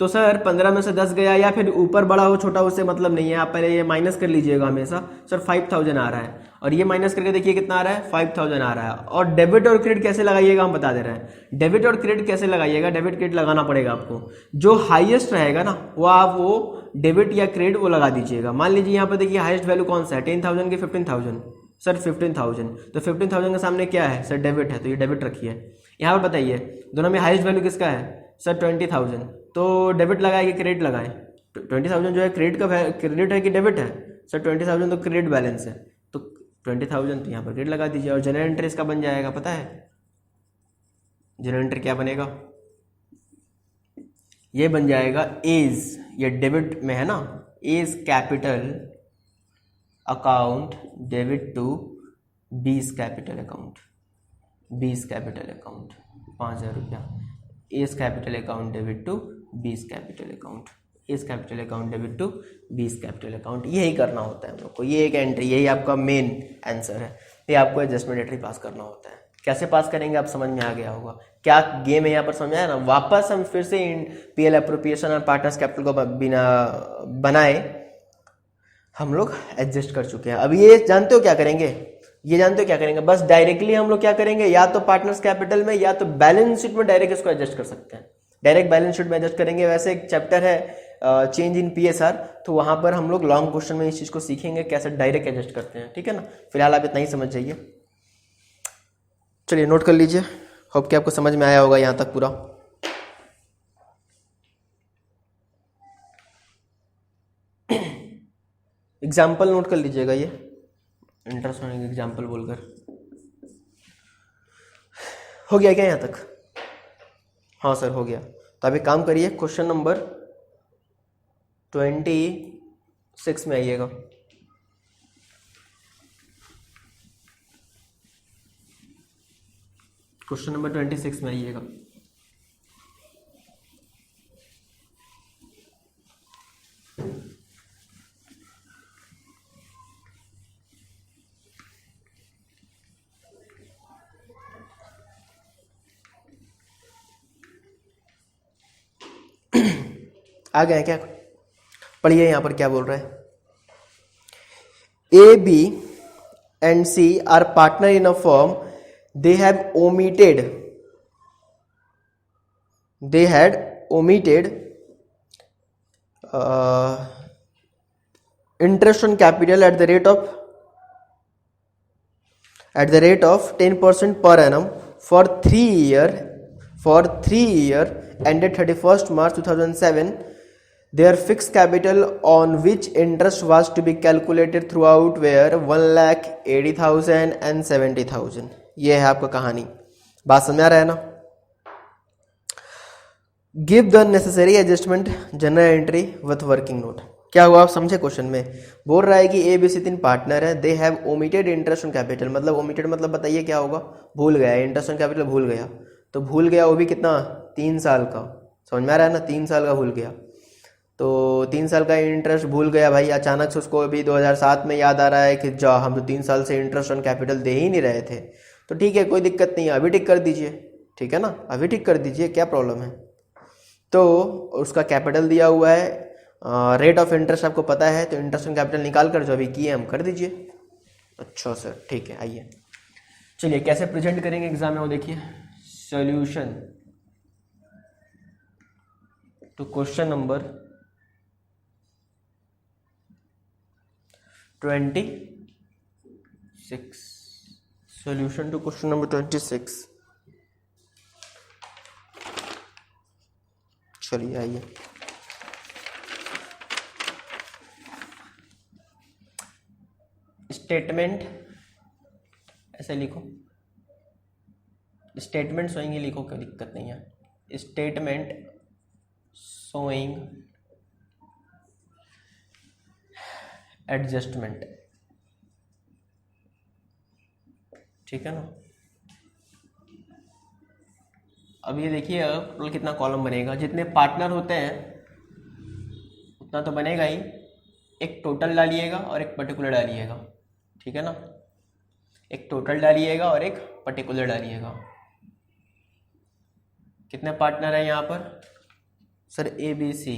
तो सर 15 में से 10 गया, या फिर ऊपर बड़ा हो छोटा उससे मतलब नहीं है, आप पहले ये माइनस कर लीजिएगा हमेशा। सर 5,000 आ रहा है, और ये माइनस करके देखिए कितना आ रहा है 5,000 आ रहा है। और डेबिट और क्रेडिट कैसे लगाइएगा हम बता दे रहे हैं। डेबिट और क्रेडिट कैसे लगाइएगा? डेबिट क्रेडिट लगाना पड़ेगा आपको, जो हाईएस्ट रहेगा ना वो आप वो डेबिट या क्रेडिट वो लगा दीजिएगा। मान लीजिए यहाँ पर देखिए हाईएस्ट वैल्यू कौन सा है, 10,000 की 15,000। सर 15,000, तो 15,000 के सामने क्या है? सर डेबिट है, तो ये डेबिट रखिए। यहाँ पर बताइए दोनों में हाईएस्ट वैल्यू किसका है? सर 20,000। तो डेबिट लगाए कि क्रेडिट लगाए? 20,000 जो है क्रेडिट है कि डेबिट है? सर 20,000 तो क्रेडिट बैलेंस है, तो 20,000 तो यहाँ पर क्रेडिट लगा दीजिए। और जनरल एंट्री इसका बन जाएगा, पता है जनरल एंट्री क्या बनेगा? ये बन जाएगा एज, ये डेबिट में है ना, A's capital account debit to B's capital account, 20 capital account 5,000 रुपया, A's capital account debit to 20 capital account, A's capital account debit to 20 capital account. यही करना होता है हम लोग को, ये एक एंट्री, यही आपका मेन आंसर है। ये आपको एडजस्टमेंट एंट्री पास करना होता है। कैसे पास करेंगे आप समझ में आ गया होगा, क्या गेम है यहाँ पर समझ में आया ना। वापस हम फिर से पीएल अप्रोप्रिएशन और पार्टनर्स कैपिटल को बिना बनाए हम लोग एडजस्ट कर चुके हैं। अब ये जानते हो क्या करेंगे, ये जानते हो क्या करेंगे, बस डायरेक्टली हम लोग क्या करेंगे, या तो पार्टनर्स कैपिटल में या तो बैलेंस शीट में डायरेक्ट इसको एडजस्ट कर सकते हैं, डायरेक्ट बैलेंस शीट में एडजस्ट करेंगे। वैसे एक चैप्टर है चेंज इन पीएसआर, तो वहां पर हम लोग लॉन्ग क्वेश्चन में इस चीज को सीखेंगे कैसे डायरेक्ट एडजस्ट करते हैं, ठीक है ना। फिलहाल आप इतना ही समझ जाइए। चलिए नोट कर लीजिए, होप कि आपको समझ में आया होगा यहाँ तक पूरा। एग्जाम्पल नोट कर लीजिएगा, ये इंटरेस्ट होने के एग्जाम्पल बोलकर हो गया क्या यहाँ तक? हाँ सर हो गया। तो आप एक काम करिए, क्वेश्चन नंबर 26 में आइएगा। क्वेश्चन नंबर 26 में आइएगा। आ गए क्या? पढ़िए यहां पर क्या बोल रहा है। A B and C are partner in a firm, they had omitted interest on capital at the rate of 10% per annum for 3 year ended 31st March 2007. Their fixed capital on which interest was to be calculated throughout were 1,80,000 and 70,000. ये है आपका कहानी, बात समझ आ रहा है ना। Give the necessary adjustment general entry with working note. क्या हुआ आप समझे? क्वेश्चन में बोल रहा है कि ए बी सी 3 पार्टनर है, they have omitted interest on capital, मतलब ओमिटेड मतलब बताइए क्या होगा, भूल गया, इंटरेस्ट ऑन कैपिटल भूल गया, तो भूल गया वो भी कितना, 3 साल का, समझ में आ रहा है ना, 3 साल का भूल गया। तो 3 साल का इंटरेस्ट भूल गया भाई, अचानक से उसको अभी 2007 में याद आ रहा है कि जा हम तो 3 साल से इंटरेस्ट ऑन कैपिटल दे ही नहीं रहे थे। तो ठीक है कोई दिक्कत नहीं है, अभी ठीक कर दीजिए, ठीक है ना, अभी ठीक कर दीजिए, क्या प्रॉब्लम है। तो उसका कैपिटल दिया हुआ है, रेट ऑफ इंटरेस्ट आपको पता है, तो इंटरेस्ट ऑन कैपिटल निकाल कर जो अभी किए हम कर दीजिए। अच्छा सर ठीक है, आइए चलिए कैसे प्रेजेंट करेंगे एग्जाम में वो देखिए। Solution to question number 26, solution to question number 26। चलिए आइए, स्टेटमेंट ऐसे लिखो, स्टेटमेंट शोइंग लिखो, कोई दिक्कत नहीं है। स्टेटमेंट शोइंग एडजस्टमेंट, ठीक है ना। अब ये देखिए टोटल कितना कॉलम बनेगा, जितने पार्टनर होते हैं उतना तो बनेगा ही, एक टोटल डालिएगा और एक पर्टिकुलर डालिएगा, ठीक है ना, एक टोटल डालिएगा और एक पर्टिकुलर डालिएगा। कितने पार्टनर हैं यहाँ पर सर? ए बी सी,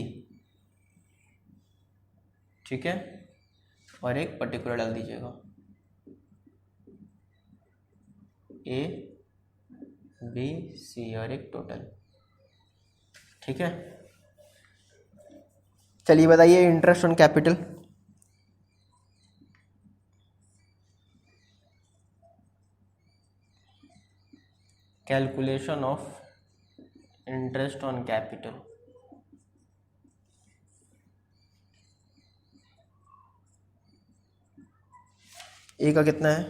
ठीक है, और एक पर्टिकुलर डाल दीजिएगा, ए बी सी और एक टोटल, ठीक है। चलिए बताइए interest on capital, calculation of interest on capital, A का कितना है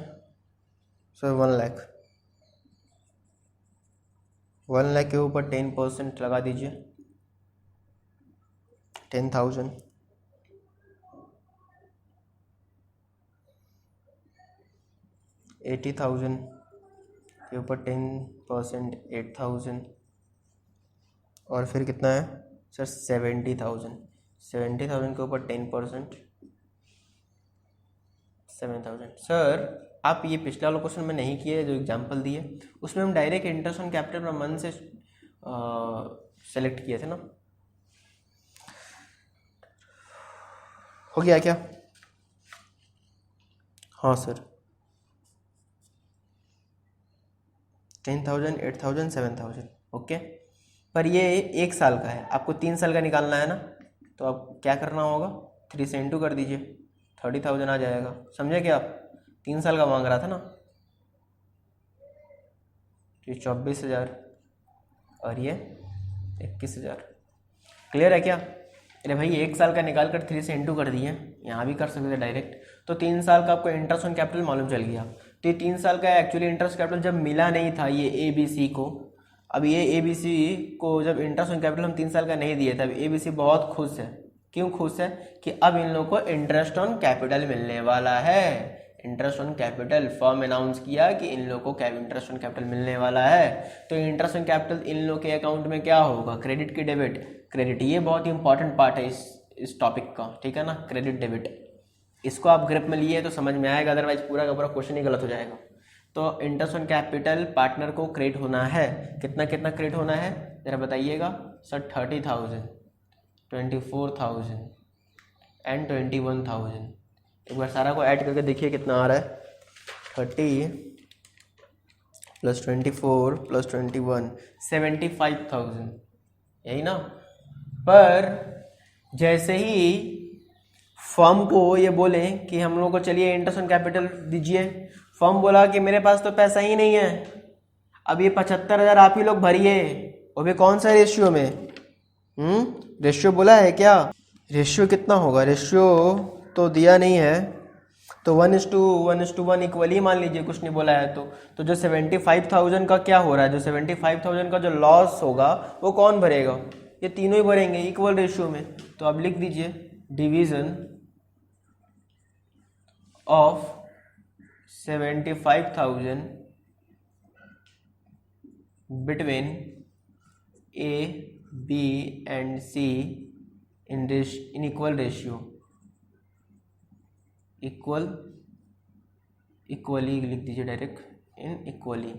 सर 1 लाख। 1 लाख के ऊपर 10% लगा दीजिए 10,000। 80,000 के ऊपर 10% 8,000 और फिर कितना है सर 70,000। 70,000 के ऊपर 10% 7,000। सर आप ये पिछला वाला क्वेश्चन में नहीं किए जो एग्जांपल दिए उसमें हम direct interest on capital per month से सेलेक्ट किए थे ना। हो गया क्या? हाँ सर 10,000 8,000 7,000 ओके। पर ये 1 साल का है, आपको 3 साल का निकालना है ना, तो आप क्या करना होगा 3 से इंटू कर दीजिए 30,000 आ जाएगा। समझे क्या आप? 3 साल का मांग रहा था ना, तो ये 24,000 और ये 21,000। क्लियर है क्या? अरे भाई 1 साल का निकाल कर 3 से इंटू कर दिए, यहाँ भी कर सकते थे डायरेक्ट। तो 3 साल का आपको इंटरेस्ट ऑन कैपिटल मालूम चल गया। तो ये 3 साल का एक्चुअली इंटरेस्ट कैपिटल जब मिला नहीं था ये ABC को, अब ये ABC को जब इंटरेस्ट ऑन कैपिटल हम 3 साल का नहीं दिए थे, अब ABC बहुत खुश है। क्यों खुश है? कि अब इन लोगों को इंटरेस्ट ऑन कैपिटल मिलने वाला है। Interest on capital firm announce किया कि इन लोगों को इंटरेस्ट ऑन कैपिटल मिलने वाला है। तो इंटरेस्ट ऑन कैपिटल इन लोगों के अकाउंट में क्या होगा, क्रेडिट की डेबिट? क्रेडिट। ये बहुत ही इंपॉर्टेंट पार्ट है इस टॉपिक का, ठीक है ना, क्रेडिट डेबिट। इसको आप ग्रिप में लिए तो समझ में आएगा, अदरवाइज पूरा का पूरा क्वेश्चन ही गलत हो जाएगा। तो इंटरेस्ट ऑन कैपिटल पार्टनर को क्रेडिट होना है। कितना कितना क्रेडिट होना है जरा बताइएगा सर? 30,000 24,000 एंड 21,000। एक बार सारा को ऐड करके देखिए कितना आ रहा है। 30 + 24 + 21 75,000, यही ना। पर जैसे ही फर्म को ये बोले कि हम लोग को चलिए इंटरेस्ट ऑन कैपिटल दीजिए, फर्म बोला कि मेरे पास तो पैसा ही नहीं है, अब ये 75,000 आप ही लोग भरिए। वो भी कौन सा रेशियो में? रेशियो बोला है क्या? रेशियो कितना होगा? रेशियो तो दिया नहीं है, तो 1:1 इक्वली मान लीजिए, कुछ नहीं बोला है तो जो 75,000 का क्या हो रहा है, जो 75,000 का जो लॉस होगा वो कौन भरेगा? ये तीनों ही भरेंगे इक्वल रेशियो में। तो आप लिख दीजिए division of 75,000 between A, B and C in equal ratio। Equally लिख दीजिए डायरेक्ट, इन इक्वली,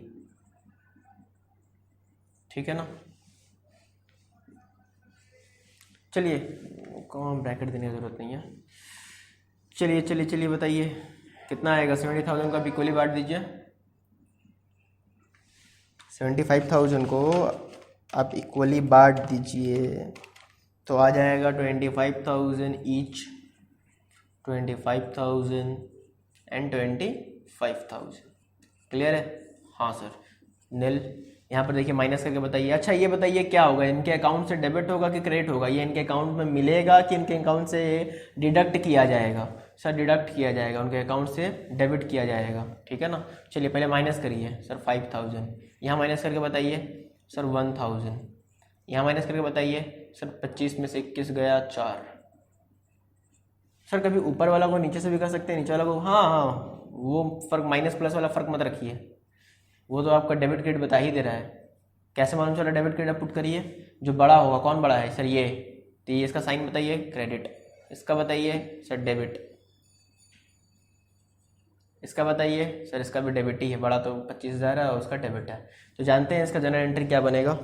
ठीक है ना। चलिए कौन ब्रैकेट देने की जरूरत नहीं है। चलिए चलिए चलिए बताइए कितना आएगा? 70,000 का इक्वली बांट दीजिए। 75,000 को आप इक्वली बांट दीजिए तो आ जाएगा 25,000 ईच, 25,000 एंड 25,000। क्लियर है? हाँ सर। नील यहाँ पर देखिए माइनस करके बताइए। अच्छा ये बताइए क्या होगा, इनके अकाउंट से डेबिट होगा कि क्रेडिट होगा? ये इनके अकाउंट में मिलेगा कि इनके अकाउंट से डिडक्ट किया जाएगा? सर डिडक्ट किया जाएगा, उनके अकाउंट से डेबिट किया जाएगा, ठीक है ना। चलिए पहले माइनस करिए सर 5,000, यहाँ माइनस करके बताइए सर 1,000, यहाँ माइनस करके बताइए सर 25 में से 21 गया 4। सर कभी ऊपर वाला को नीचे से भी कर सकते हैं, नीचे वाला को, हाँ वो फर्क माइनस प्लस वाला फर्क मत रखिए, वो तो आपका डेबिट क्रेडिट बता ही दे रहा है। कैसे मालूम चला डेबिट क्रेडिट? आप पुट करिए, जो बड़ा होगा, कौन बड़ा है सर? ये, तो ये इसका साइन बताइए क्रेडिट, इसका बताइए सर डेबिट, इसका बताइए सर इसका भी डेबिट ही है, बड़ा तो 25,000 है और उसका डेबिट है। तो जानते हैं इसका जनरल एंट्री क्या बनेगा?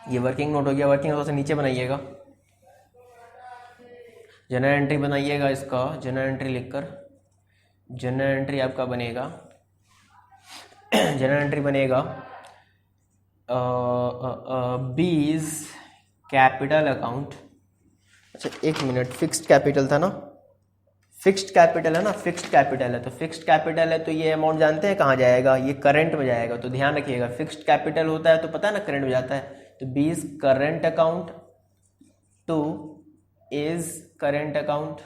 ये वर्किंग नोट हो गया, वर्किंग नोट से नीचे बनाइएगा, जनरल एंट्री बनाइएगा इसका, जनरल एंट्री लिखकर जनरल एंट्री आपका बनेगा, जनरल एंट्री बनेगा बीज कैपिटल अकाउंट। अच्छा 1 मिनट, फिक्स्ड कैपिटल था ना, फिक्स्ड कैपिटल है ना, फिक्स्ड कैपिटल है, तो फिक्स्ड कैपिटल है तो ये अमाउंट जानते हैं कहाँ जाएगा? ये करंट में जाएगा। तो ध्यान रखिएगा फिक्स्ड कैपिटल होता है तो पता है ना करंट में जाता है। तो B's current account to is current account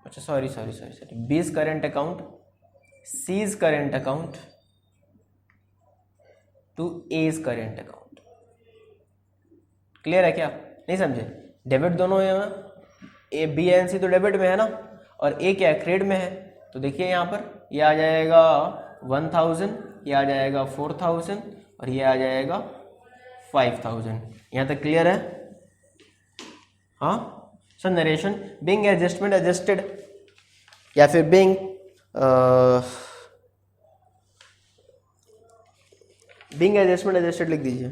अच्छा sorry, 20 current account C's current account to A's current account. Clear है क्या? नहीं समझे? डेबिट दोनों है, ए बी एन सी तो डेबिट में है ना, और ए क्या है, क्रेडिट में है। तो देखिए यहाँ पर ये आ जाएगा 1000, ये आ जाएगा 4000 और ये आ जाएगा 5000। यहाँ तक क्लियर है? हाँ sir. Narration being adjustment adjusted या फिर बिंग एडजस्टमेंट एडजस्टेड लिख दीजिए।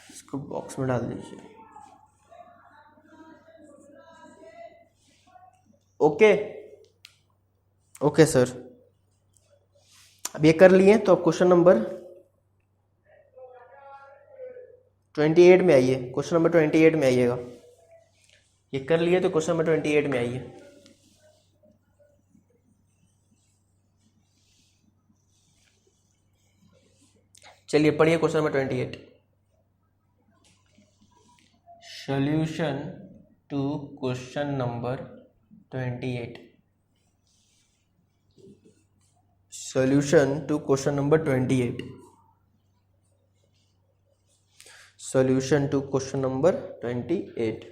इसको बॉक्स में डाल दीजिए। Okay sir. अब ये कर लिए तो अब क्वेश्चन नंबर 28 में आइए। क्वेश्चन नंबर 28 में आइएगा। ये कर लिए तो क्वेश्चन नंबर 28 में आइए। चलिए पढ़िए question number 28। Solution to question number 28। Solution to question number 28। Solution to question number 28।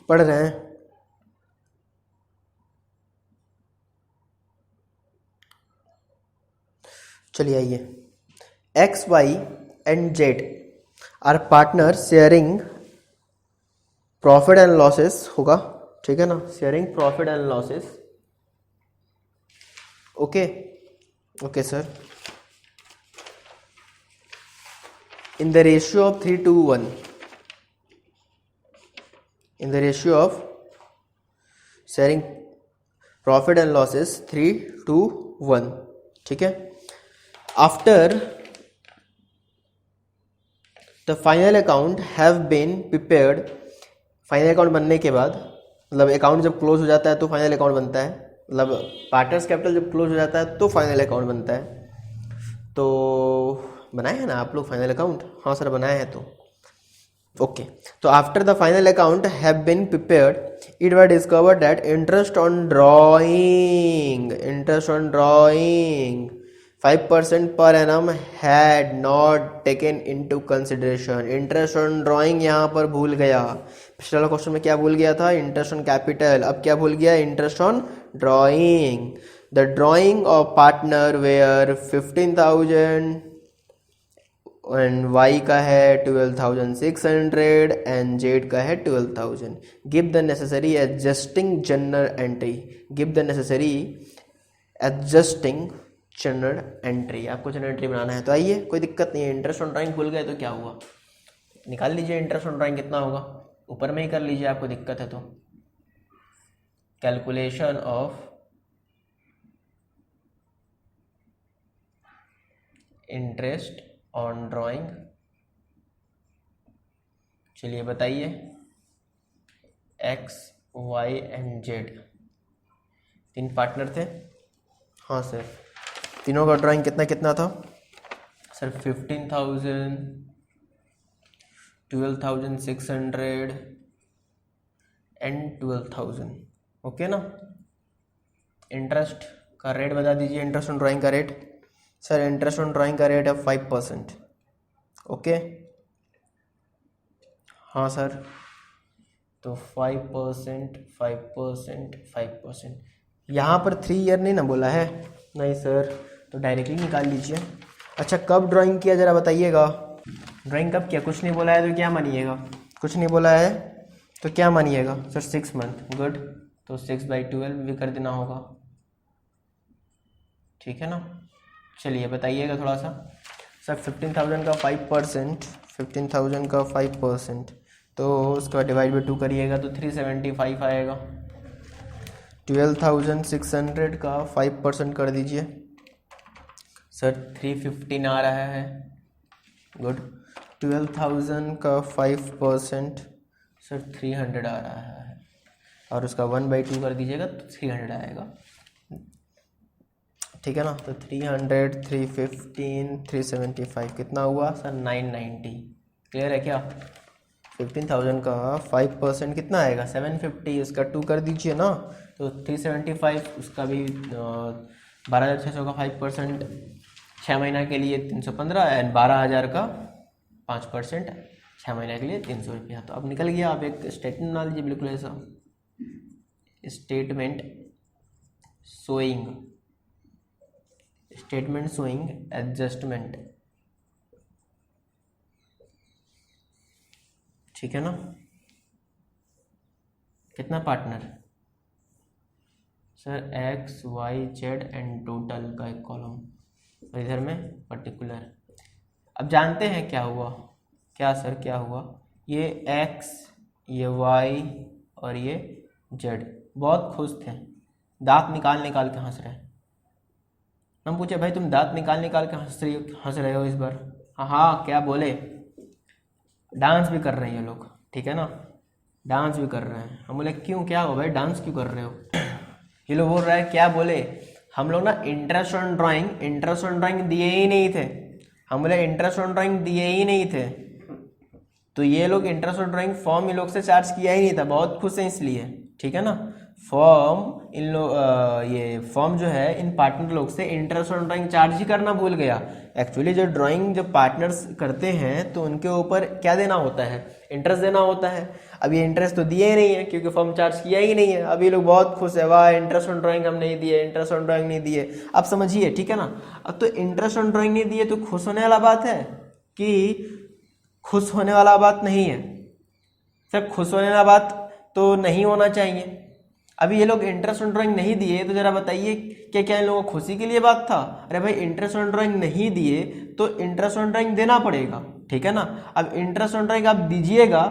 पढ़ रहे हैं? चलिए आइए। X, Y and Z are partner sharing profit and losses होगा, ठीक है ना, sharing profit and losses. Okay sir. In the ratio of 3:1, in the ratio of sharing profit and losses 3:1, ठीक है। After the final account have been prepared, final account बनने के बाद, मतलब अकाउंट जब क्लोज हो जाता है तो फाइनल अकाउंट बनता है, मतलब पार्टनर्स कैपिटल जब क्लोज हो जाता है तो फाइनल अकाउंट बनता है। तो बनाए हैं ना आप लोग फाइनल अकाउंट? हाँ सर बनाए हैं। तो ओके, तो after the final account have been prepared it was discovered that interest on drawing 5% per annum had not taken into consideration। Interest on drawing यहाँ पर भूल गया। पिछले वाला क्वेश्चन में क्या भूल गया था? Interest on capital. अब क्या भूल गया? Interest on drawing. The drawing of partner were 15,000 and Y का है 12,600 एंड जेड का है 12,000। Give the necessary adjusting journal entry. Give the necessary adjusting journal entry. आपको जनरल एंट्री बनाना है तो आइए, कोई दिक्कत नहीं है। इंटरेस्ट ऑन ड्राइंग भूल गए तो क्या हुआ, निकाल लीजिए। इंटरेस्ट ऑन ड्राइंग कितना होगा ऊपर में ही कर लीजिए, आपको दिक्कत है तो। Calculation of interest on drawing. चलिए बताइए। X, Y and Z 3 partner थे। हाँ सर, तीनों का ड्राइंग कितना कितना था सर? 15,000, 12,600 एंड 12,000। ओके ना। इंटरेस्ट का रेट बता दीजिए। इंटरेस्ट ऑन ड्राइंग का rate sir, interest on drawing का रेट है 5%। ओके हाँ सर, तो 5%। यहाँ पर 3 ईयर नहीं ना बोला है? नहीं सर, तो डायरेक्टली निकाल लीजिए। अच्छा कब ड्राइंग किया ज़रा बताइएगा। ड्राइंग कब किया? कुछ नहीं बोला है तो क्या मानिएगा? कुछ नहीं बोला है तो क्या मानिएगा सर? 6 मंथ। गुड, तो 6/12 भी कर देना होगा, ठीक है ना। चलिए बताइएगा थोड़ा सा सर। 15,000 का 5%, 15,000 का 5%, तो उसका डिवाइड बाई 2 करिएगा तो 375 आएगा। 12,600 का 5% कर दीजिए सर, 315 आ रहा है। गुड, 12,000 का 5% सर 300 आ रहा है, और उसका 1/2 कर दीजिएगा तो 300 आएगा, ठीक है ना। तो 300, 315, 375 कितना हुआ सर? 990। क्लियर है क्या? 15,000 का 5% कितना आएगा? 750। उसका 2 कर दीजिए ना, तो 375। उसका भी 12,600 का 5%, 6 महीना के लिए 315, एंड 12,000 का 5%, 6 महीना के लिए 300 रुपया। तो अब निकल गया। आप एक स्टेटमेंट बना लीजिए बिल्कुल ऐसा, स्टेटमेंट शोइंग एडजस्टमेंट, ठीक है ना। कितना partner sir? X Y Z and total का एक कॉलम, और इधर में पर्टिकुलर। अब जानते हैं क्या हुआ? क्या सर क्या हुआ? ये एक्स, ये वाई और ये जेड बहुत खुश थे, दांत निकाल निकाल के हंस रहे। हम पूछे भाई तुम दांत निकाल निकाल के हंस रहे हो इस बार? हाँ क्या बोले? डांस भी कर रहे हैं ये लोग, ठीक है ना, डांस भी कर रहे हैं। हम बोले क्यों, क्या हो भाई, डांस क्यों कर रहे हो? ये लोग बोल रहा है क्या बोले, हम लोग ना इंटरेस्ट ऑन ड्राइंग दिए ही नहीं थे। हम बोले इंटरेस्ट ऑन ड्राइंग दिए ही नहीं थे, तो ये लोग interest on drawing form in लोग से चार्ज किया ही नहीं था, बहुत खुश हैं इसलिए, ठीक है ना। फॉर्म इन लोग ये फॉर्म जो है इन पार्टनर लोग से इंटरेस्ट ऑन ड्राइंग चार्ज ही करना भूल गया। एक्चुअली जो ड्राइंग जो पार्टनर्स करते हैं तो उनके ऊपर क्या देना होता है? इंटरेस्ट देना होता है। अब ये इंटरेस्ट तो दिए ही नहीं है क्योंकि फॉर्म चार्ज किया ही नहीं है। अब ये लोग बहुत खुश है, वाह इंटरेस्ट ऑन ड्राइंग हम नहीं दिए, इंटरेस्ट ऑन ड्राइंग नहीं दिए। अब समझिए, ठीक है ना। अब तो इंटरेस्ट ऑन ड्राइंग नहीं दिए तो खुश होने वाला बात है कि खुश होने वाला बात नहीं है सर? खुश होने वाला बात तो नहीं होना चाहिए। अभी ये लोग इंटरेस्ट ऑन ड्राइंग नहीं दिए तो जरा बताइए क्या क्या इन लोगों को खुशी के लिए बात था? अरे भाई इंटरेस्ट ऑन ड्राइंग नहीं दिए तो इंटरेस्ट ऑन ड्राइंग देना पड़ेगा, ठीक है ना। अब इंटरेस्ट ऑन ड्राइंग आप दीजिएगा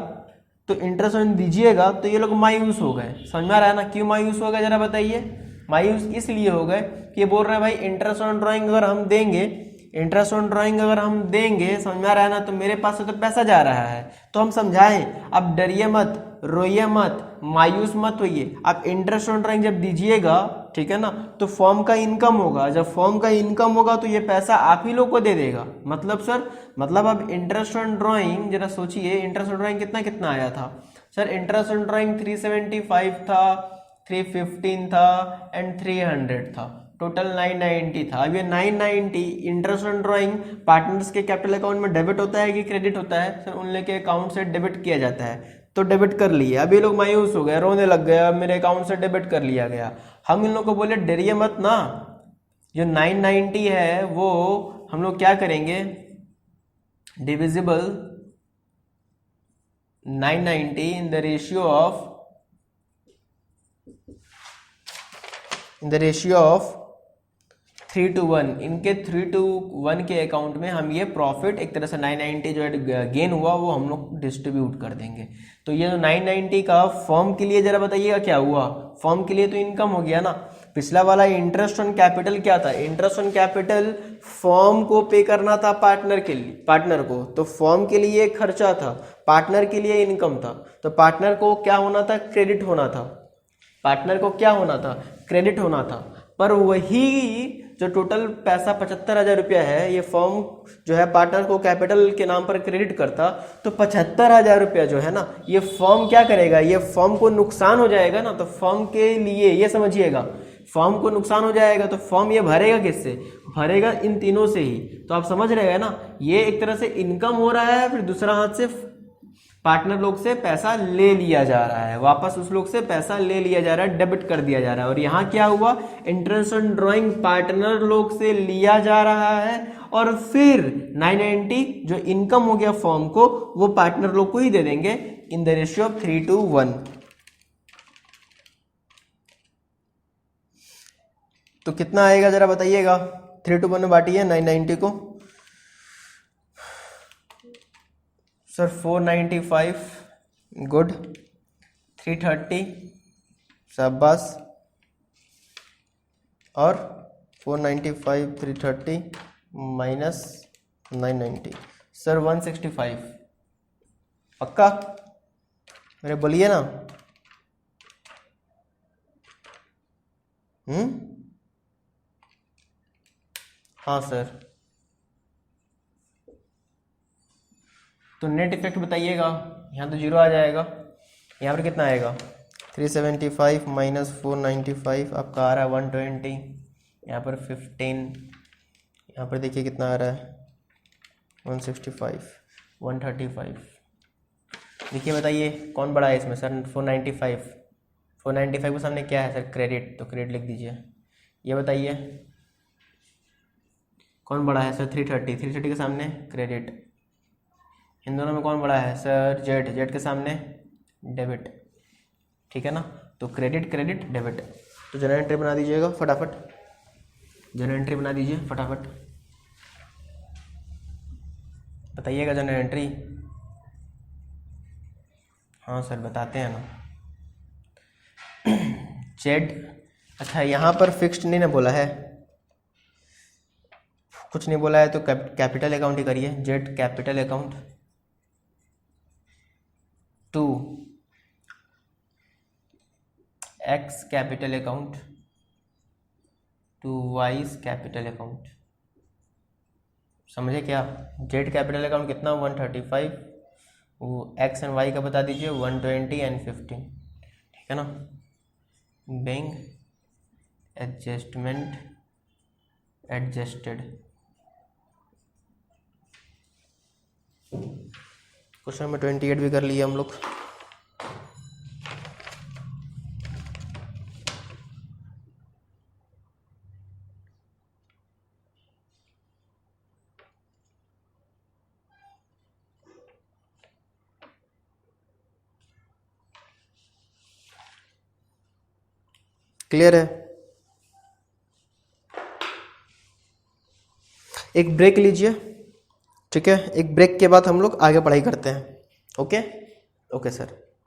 तो इंटरेस्ट ऑन दीजिएगा तो ये लोग मायूस हो गए। समझ में आ रहा है ना? क्यों मायूस हो गए जरा बताइए? मायूस इसलिए हो गए कि बोल रहे हैं भाई इंटरेस्ट ऑन ड्राइंग अगर हम देंगे, इंटरेस्ट ऑन ड्राइंग अगर हम देंगे, समझ में आ रहा है ना, तो मेरे पास से तो पैसा जा रहा है। तो हम समझाएं, अब डरिए मत, रोइए मत, मायूस मत होइए। आप इंटरेस्ट ऑन ड्राइंग जब दीजिएगा, ठीक है ना, तो फॉर्म का इनकम होगा। जब फॉर्म का इनकम होगा तो ये पैसा आप ही लोग को दे देगा। मतलब सर, मतलब अब इंटरेस्ट ऑन ड्राइंग जरा सोचिए, इंटरेस्ट ऑन ड्राइंग कितना कितना आया था सर? इंटरेस्ट ऑन ड्राइंग 375 था, 315 था एंड 300 था, टोटल 990 था। अब ये 990 इंटरेस्ट ऑन ड्राइंग पार्टनर्स के कैपिटल अकाउंट में डेबिट होता है कि क्रेडिट होता है सर? उन लोग के अकाउंट से डेबिट किया जाता है, तो डेबिट कर लिए। अब ये लोग मायूस हो गए, रोने लग गए, अब मेरे अकाउंट से डेबिट कर लिया गया। हम इन लोग को बोले डरिए मत ना, जो 990 है वो हम लोग क्या करेंगे, divisible 990 in the ratio of 3:1। इनके 3:1 के अकाउंट में हम ये प्रॉफिट एक तरह से 990 जो है गेन हुआ वो हम लोग डिस्ट्रीब्यूट कर देंगे। तो ये जो 990 का फॉर्म के लिए जरा बताइएगा क्या हुआ? फॉर्म के लिए तो इनकम हो गया ना। पिछला वाला इंटरेस्ट ऑन कैपिटल क्या था? इंटरेस्ट ऑन कैपिटल फॉर्म को पे करना था पार्टनर के लिए, पार्टनर को, तो फॉर्म के लिए खर्चा था, पार्टनर के लिए इनकम था। तो पार्टनर को क्या होना था? क्रेडिट होना था। पार्टनर को क्या होना था? क्रेडिट होना था। पर वही जो टोटल पैसा 75,000 रुपया है, ये फॉर्म जो है पार्टनर को कैपिटल के नाम पर क्रेडिट करता, तो 75,000 रुपया जो है ना, ये फॉर्म क्या करेगा? ये फॉर्म को नुकसान हो जाएगा ना। तो फॉर्म के लिए ये समझिएगा, फॉर्म को नुकसान हो जाएगा तो फॉर्म ये भरेगा किससे? भरेगा इन तीनों से ही। तो आप समझ रहे हैं ना, ये एक तरह से इनकम हो रहा है, फिर दूसरा हाथ से पार्टनर लोग से पैसा ले लिया जा रहा है, वापस उस लोग से पैसा ले लिया जा रहा है, डेबिट कर दिया जा रहा है। और यहाँ क्या हुआ? इंटरेस्ट ऑन ड्राइंग पार्टनर लोग से लिया जा रहा है और फिर 990 जो इनकम हो गया फॉर्म को वो पार्टनर लोग को ही दे देंगे इन द रेशियो ऑफ 3:1। तो कितना आएगा जरा बताइएगा? 3:1 में बांटिए 990 को सर। 495 गुड, 330 शाबाश, और 495 330 माइनस 990 सर 165 पक्का? अरे बोलिए ना। हाँ सर, तो नेट इफेक्ट बताइएगा। यहाँ तो जीरो आ जाएगा, यहाँ पर कितना आएगा 375 माइनस 495 आपका आ रहा है 120, यहाँ पर 15, यहाँ पर देखिए कितना आ रहा है 165 135। देखिए बताइए कौन बड़ा है इसमें सर 495। 495 के सामने क्या है सर क्रेडिट, तो क्रेडिट लिख दीजिए। ये बताइए कौन बड़ा है सर 330, 330 के सामने क्रेडिट। इन दोनों में कौन बड़ा है सर जेड, जेड के सामने डेबिट, ठीक है ना। तो क्रेडिट क्रेडिट डेबिट, तो जनरल एंट्री बना दीजिएगा फटाफट, जनरल एंट्री बना दीजिए फटाफट, बताइएगा जनरल एंट्री। हाँ सर बताते हैं ना। जेड, अच्छा यहाँ पर फिक्स्ड नहीं ना बोला है, कुछ नहीं बोला है तो कैपिटल अकाउंट ही करिए। Z capital account to X capital account to Y's capital account, समझे क्या। जेड कैपिटल अकाउंट कितना 135, वो एक्स एंड वाई का बता दीजिए 120 एंड 15, ठीक है ना। Bank adjustment adjusted, question number 28 भी कर लिए हम लोग। क्लियर है। एक ब्रेक लीजिए, ठीक है, एक ब्रेक के बाद हम लोग आगे पढ़ाई करते हैं। Okay okay sir.